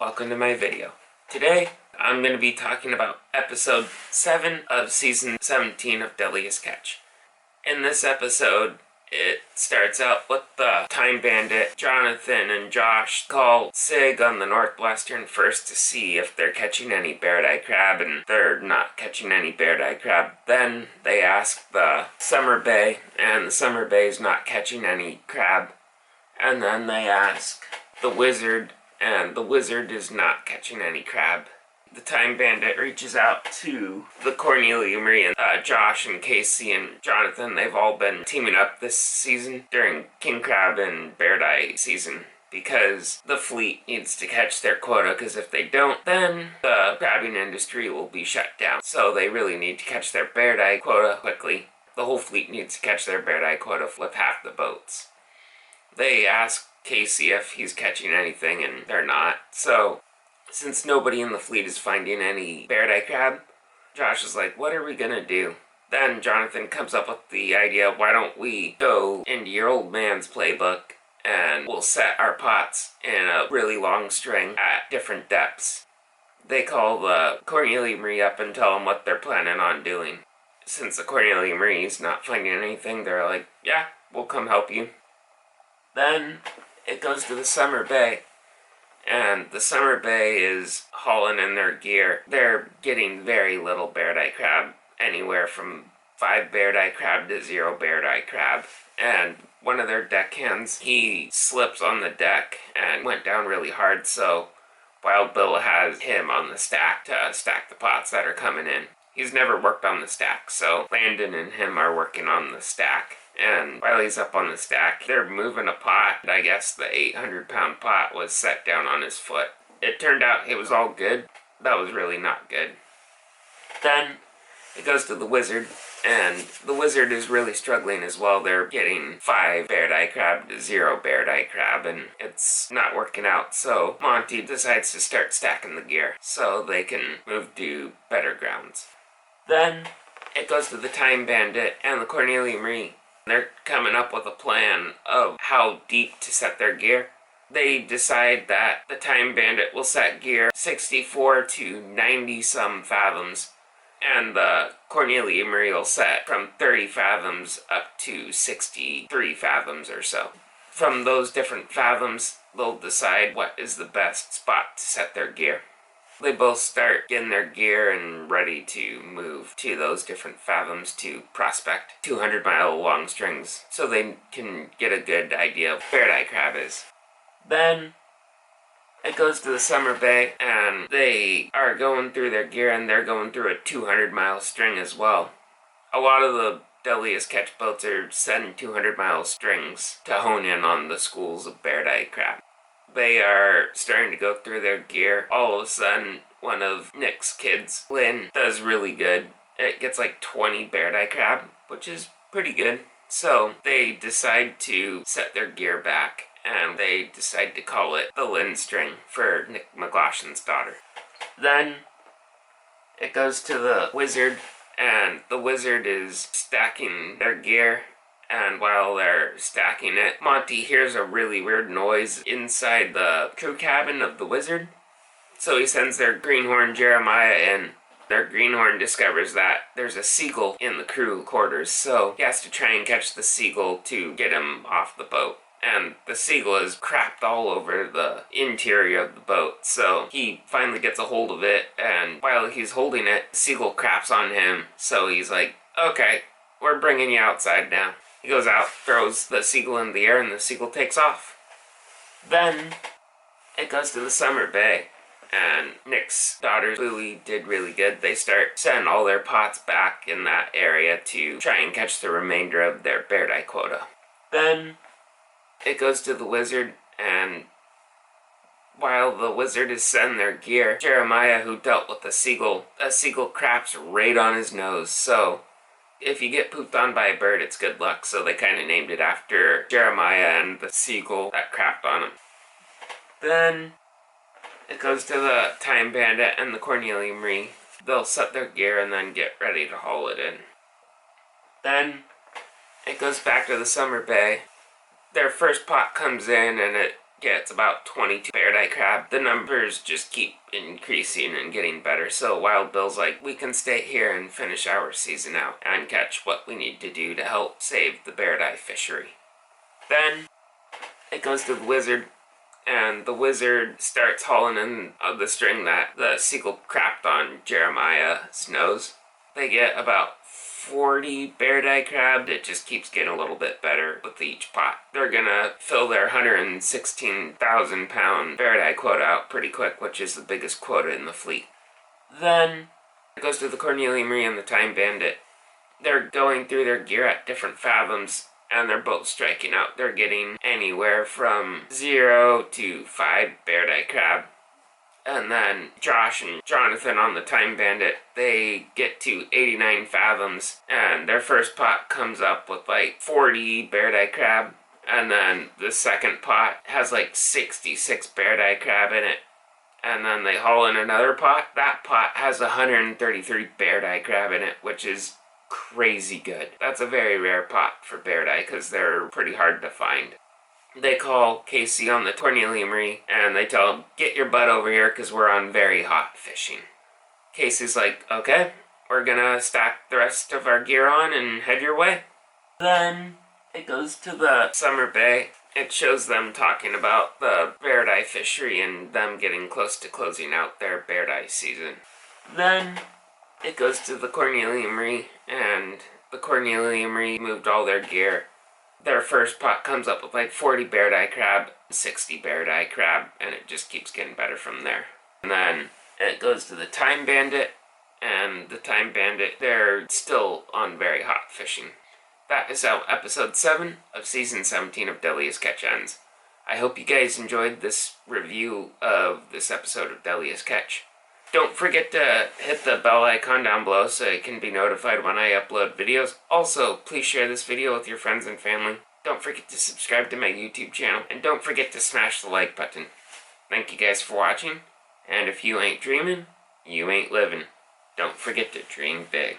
welcome to my video. Today, I'm going to be talking about episode 7 of season 17 of Deadliest Catch. In this episode, it starts out with the Time Bandit, Jonathan, and Josh call Sig on the northwestern first to see if they're catching any bear-eye crab, and they're not catching any bear-eye crab. Then they ask the Summer Bay, and the Summer Bay's not catching any crab. And then they ask the Wizard, and the Wizard is not catching any crab. The Time Bandit reaches out to the Cornelia Marie, and Josh and Casey and Jonathan. They've all been teaming up this season during King Crab and Bear-eye season because the fleet needs to catch their quota, because if they don't, then the crabbing industry will be shut down. So they really need to catch their Bear-eye quota quickly. The whole fleet needs to catch their Bear-eye quota with half the boats. They ask Casey if he's catching anything, and they're not. So since nobody in the fleet is finding any bear-eye crab, Josh is like, what are we gonna do? Then Jonathan comes up with the idea, why don't we go into your old man's playbook and we'll set our pots in a really long string at different depths. They call the Cornelia Marie up and tell them what they're planning on doing. Since the Cornelia Marie's not finding anything, they're like, yeah, we'll come help you. Then it goes to the Summer Bay. And the Summer Bay is hauling in their gear. They're getting very little bear-eye crab, anywhere from 5 bear-eye crab to 0 bear-eye crab. And one of their deckhands, he slips on the deck and went down really hard, so Wild Bill has him on the stack to stack the pots that are coming in. He's never worked on the stack, so Landon and him are working on the stack. And while he's up on the stack, they're moving a pot. I guess the 800-pound pot was set down on his foot. It turned out it was all good. That was really not good. Then it goes to the Wizard, and the Wizard is really struggling as well. They're getting 5 bear-eye crab to 0 bear-eye crab, and it's not working out. So Monty decides to start stacking the gear so they can move to better grounds. Then it goes to the Time Bandit and the Cornelia Marie. They're coming up with a plan of how deep to set their gear. They decide that the Time Bandit will set gear 64 to 90 some fathoms, and the Cornelia Marie will set from 30 fathoms up to 63 fathoms or so. From those different fathoms, they'll decide what is the best spot to set their gear. They both start getting their gear and ready to move to those different fathoms to prospect 200-mile long strings so they can get a good idea of where bear-eye crab is. Then it goes to the Summer Bay, and they are going through their gear, and they're going through a 200-mile string as well. A lot of the Deadliest Catch boats are setting 200-mile strings to hone in on the schools of bear-eye crab. They are starting to go through their gear. All of a sudden, one of Nick's kids, Lynn, does really good. It gets like 20 bear-eye crab, which is pretty good. So they decide to set their gear back, and they decide to call it the Lynn string for Nick McLaughlin's daughter. Then it goes to the Wizard, and the Wizard is stacking their gear. And while they're stacking it, Monty hears a really weird noise inside the crew cabin of the Wizard. So he sends their greenhorn Jeremiah in. Their greenhorn discovers that there's a seagull in the crew quarters, so he has to try and catch the seagull to get him off the boat. And the seagull is crapped all over the interior of the boat, so he finally gets a hold of it, and while he's holding it, the seagull craps on him, so he's like, okay, we're bringing you outside now. He goes out, throws the seagull in the air, and the seagull takes off. Then it goes to the Summer Bay, and Nick's daughter, Louie, did really good. They start sending all their pots back in that area to try and catch the remainder of their bear-eye quota. Then it goes to the Wizard, and while the Wizard is setting their gear, Jeremiah, who dealt with a seagull craps right on his nose, so if you get pooped on by a bird, it's good luck, so they kind of named it after Jeremiah and the seagull that crapped on him. Then it goes to the Time Bandit and the Cornelia Marie. They'll set their gear and then get ready to haul it in. Then it goes back to the Summer Bay. Their first pot comes in and it gets about 22 bear-eye crab. The numbers just keep increasing and getting better, so Wild Bill's like, we can stay here and finish our season out and catch what we need to do to help save the bear-eye fishery. Then it goes to the wizard, and the wizard starts hauling in the string that the Seagull crapped on Jeremiah's nose. They get about 40 bear-eye crab. It just keeps getting a little bit better with each pot. They're gonna fill their 116,000 pound bear-eye quota out pretty quick, which is the biggest quota in the fleet. Then it goes to the Cornelia Marie and the Time Bandit. They're going through their gear at different fathoms, and they're both striking out. They're getting anywhere from 0 to 5 bear-eye crab. And then Josh and Jonathan on the Time Bandit, they get to 89 fathoms, and their first pot comes up with like 40 bear-eye crab, and then the second pot has like 66 bear-eye crab in it. And then they haul in another pot. That pot has 133 bear-eye crab in it, which is crazy good. That's a very rare pot for bear-eye because they're pretty hard to find. They call Casey on the Cornelia Marie, and they tell him, get your butt over here because we're on very hot fishing. Casey's like, okay, we're gonna stack the rest of our gear on and head your way. Then it goes to the Summer Bay. It shows them talking about the bear-eye fishery and them getting close to closing out their bear-eye season. Then it goes to the Cornelia Marie, and the Cornelia Marie moved all their gear. Their first pot comes up with like 40 bear-eye crab, 60 bear-eye crab, and it just keeps getting better from there. And then it goes to the Time Bandit, and the Time Bandit, they're still on very hot fishing. That is how episode 7 of season 17 of Deadliest Catch ends. I hope you guys enjoyed this review of this episode of Deadliest Catch. Don't forget to hit the bell icon down below so you can be notified when I upload videos. Also, please share this video with your friends and family. Don't forget to subscribe to my YouTube channel. And don't forget to smash the like button. Thank you guys for watching. And if you ain't dreaming, you ain't living. Don't forget to dream big.